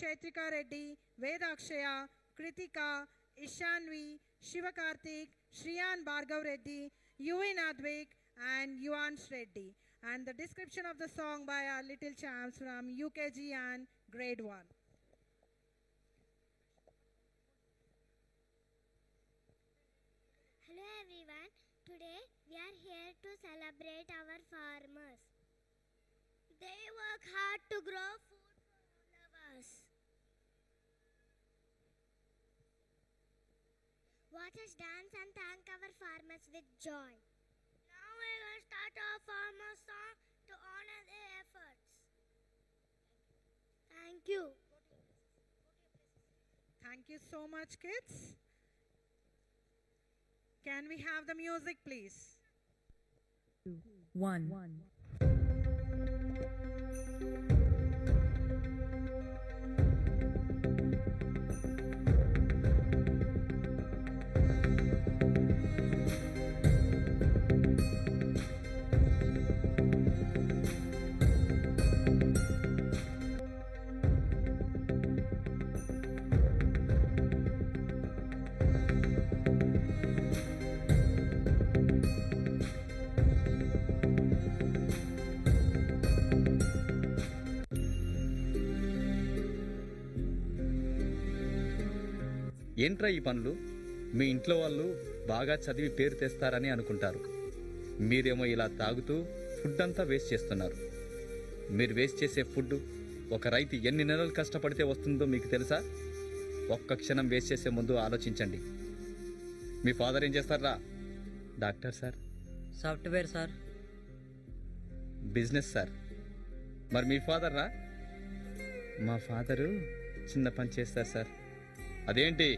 Chaitrika Reddy, Vedakshaya, Kritika, Ishanvi, Shivakarthik, Shriyan Bhargav Reddy, Yuvin Advik, and Yuvansh Reddy. And the description of the song by our little champs from UKG and Grade 1. Hello everyone. Today we are here to celebrate our farmers. They work hard to grow food for all of us. Watch us dance and thank our farmers with joy. Now we will start our farmers song to honor their efforts. Thank you. Thank you so much, kids. Can we have the music, please? 1. ఏంట్రా ఈ పనులు? మీ ఇంట్లో వాళ్ళు బాగా చదివి పేరు తెస్తారని అనుకుంటారు. మీరేమో ఇలా తాగుతూ ఫుడ్ అంతా వేస్ట్ చేస్తున్నారు. మీరు వేస్ట్ చేసే ఫుడ్ ఒక రైతు ఎన్ని నెలలు కష్టపడితే వస్తుందో మీకు తెలుసా? ఒక్క క్షణం వేస్ట్ చేసే ముందు ఆలోచించండి. మీ ఫాదర్ ఏం చేస్తారా? Doctor sir. Software sir. Business sir. మరి మీ ఫాదర్ రా? మా ఫాదరు చిన్న పని చేస్తారు సార్. అదేంటి?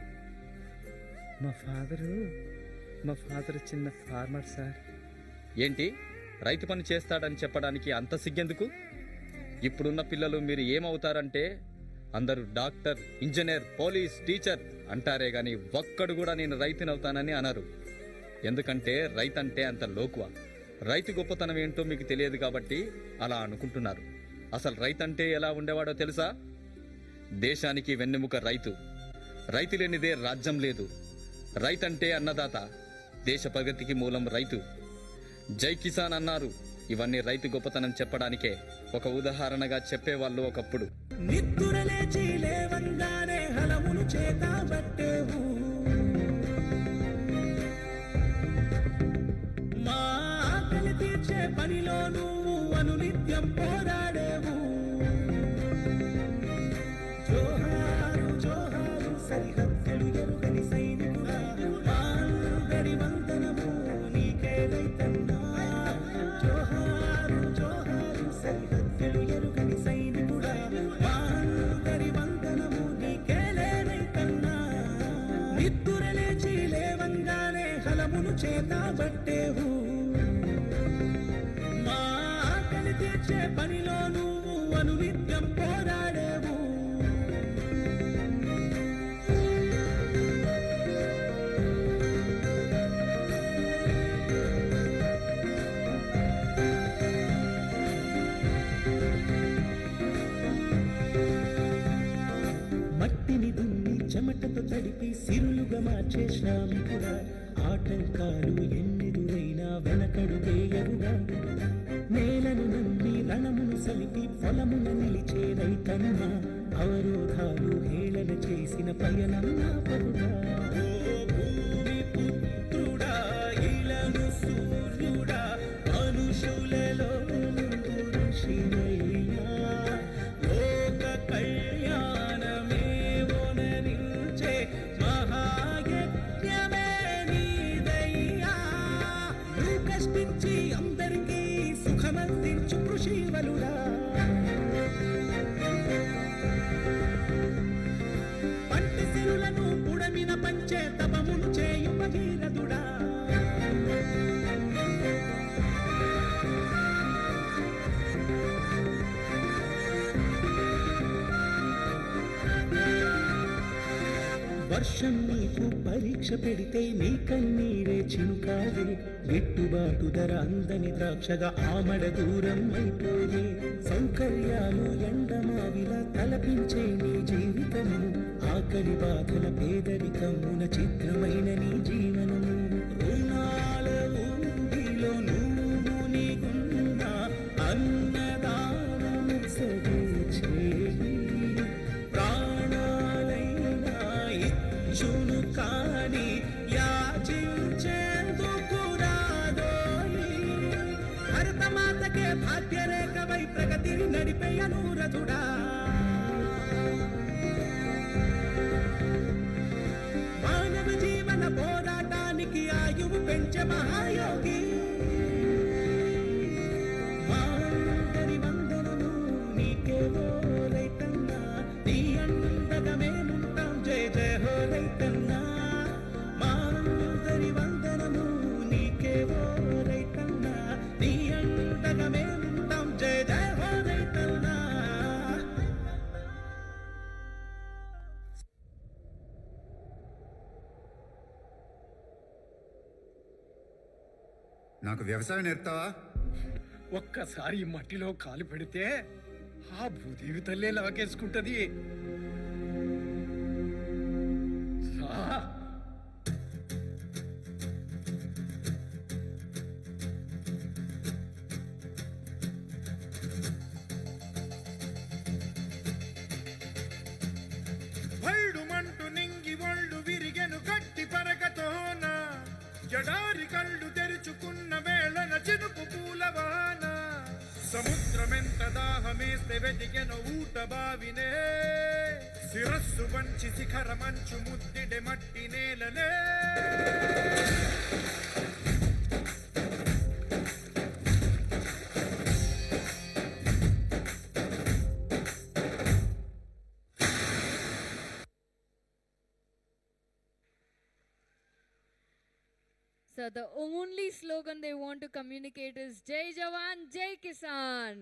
మా ఫాదరు చిన్న ఫార్మర్ సార్. ఏంటి రైతు పని చేస్తాడని చెప్పడానికి అంత సిగ్గెందుకు? ఇప్పుడున్న పిల్లలు మీరు ఏమవుతారంటే అందరూ డాక్టర్, ఇంజనీర్, పోలీస్, టీచర్ అంటారే గాని ఒక్కడు కూడా నేను రైతునవుతానని అనరు. ఎందుకంటే రైతు అంటే అంత లోకువ. రైతు గొప్పతనం ఏంటో మీకు తెలియదు కాబట్టి అలా అనుకుంటున్నారు. అసలు రైతు అంటే ఎలా ఉండేవాడో తెలుసా? దేశానికి వెన్నెముక రైతు. రైతు లేనిదే రాజ్యం లేదు. రైతంటే అన్నదాత. దేశ ప్రగతికి మూలం రైతు. జై కిసాన్ అన్నారు. ఇవన్నీ రైతు గొప్పతనం చెప్పడానికే. ఒక ఉదాహరణగా చెప్పేవాళ్ళు ఒకప్పుడు. నిద్దురలేచి లేవంగానే హలమును చేతబట్టేవు, మా ఆకలి తీర్చే పనిలో నువ్వు అనునిత్యం పోరాడేవు. జోహారు జోహారు సరిహద్దులు ఎరుగని సైనికుడా, అందరి వందనము నీకే రైతన్నా. జోహారు జోహారు సరిహద్దులు ఎరుగని సైనికుడా, అందరి వందనము నీకే రైతన్నా. నిద్దురలేచి లేవంగానే హలమును చేతబట్టేవు, మా ఆకలి తీర్చే పనిలో నువ్వు అనునిత్యం పోరాడేవు. మట్టిని దున్ని చెమటతో తడిపి సిరులుగా మార్చే శ్రామికుడా, ఆటంకాలు ఎన్నెదురైనా వెనకడుగేయరుగా. నేలను నమ్మి రణమును సలిపి పొలమున నిలిచే రైతన్నా, అవరోధాలు హేళన చేసిన పయనం నాపరుగా. ఓ భూమి పుత్రుడా, ఇలను సూర్యుడా, మనుషులలో ముందు ఋషినయ్యా. లోక కళ్యాణమే ఒనరించే మహాయజ్ఞమే నీదయ్యా. నువ్వు కష్టించి అందరికీ సుఖమందించు కృషివలుడా. పంటి సిరులను పుడమిన పంచే తపమును చేయు భగీరథుడా. వర్షం నీకు పరీక్ష పెడితే నీ కన్నీరే చినుకాలే. గిట్టుబాటు ధర అందని ద్రాక్షగా ఆమడ దూరం అయిపోయే. సౌకర్యాలు ఎండమావిలా తలపించే నీ ఆకలి బాధల పేదరికమున చిత్రమైన నీ జీవనము రుణాల ఊబిలో నువ్వు నీకున్న అన్నదానము సగే చేయి ప్రాణాలైనా ఇచ్చును కాని యాచించేందుకు రాదోయి భరతమాతకే భాగ్యరేఖవై ప్రగతిని నడిపే అనురథుడా మానవ జీవన పోరాటానికి ఆయువు పెంచే మహాయోగి మాందరి వందనము నీకేవో రైతన్నా నీ అండగా మేముంటాం జయ జయ హో రైతన్నా మాందరి వందనము నీకేవో రైతన్నా నీ అండగా మేముంటాం జయ జయ హో రైతన్నా నాకు వ్యవసాయం నేర్పుతావా? ఒక్కసారి ఈ మట్టిలో కాలు పెడితే ఆ భూదేవి తల్లే లాగేసుకుంటది. రా. భైడుమంటూ నింగి ఒళ్ళు విరిగెను గట్టి పరకతోన జడారి కళ్ళు తెరుచుకున్న వేళన చినుకు పూలవాన సముద్రమెంత దాహమేస్తే వెతికెను ఊట బావినే శిరస్సు వంచి శిఖర మంచు ముద్దిడె మట్టి నేలనే So the only slogan they want to communicate is Jai Jawan, Jai Kisan.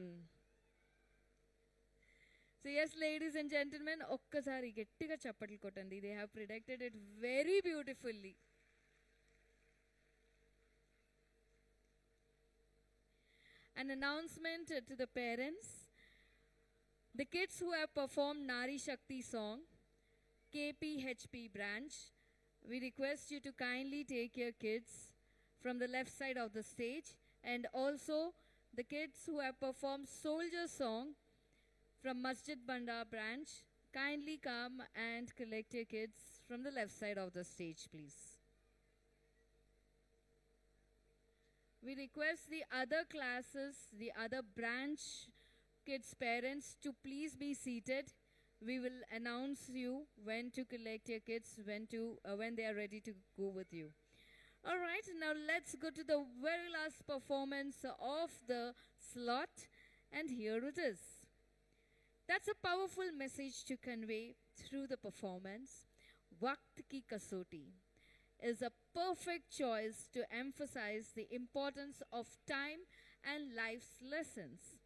So yes, ladies and gentlemen, okkasari gettiga chappatlu kottandi. They have predicted it very beautifully. An announcement to the parents. The kids who have performed Nari Shakti song, KPHP branch, we request you to kindly take your kids from the left side of the stage, and also the kids who have performed Soldier song from Masjid Banda branch, kindly come and collect your kids from the left side of the stage, please. We request the other classes, the other branch kids' parents to please be seated. We will announce you when to collect your kids, when they are ready to go with you. All right, now let's go to the very last performance of the slot, and here it is. That's a powerful message to convey through the performance. Waqt Ki Kasoti is a perfect choice to emphasize the importance of time and life's lessons.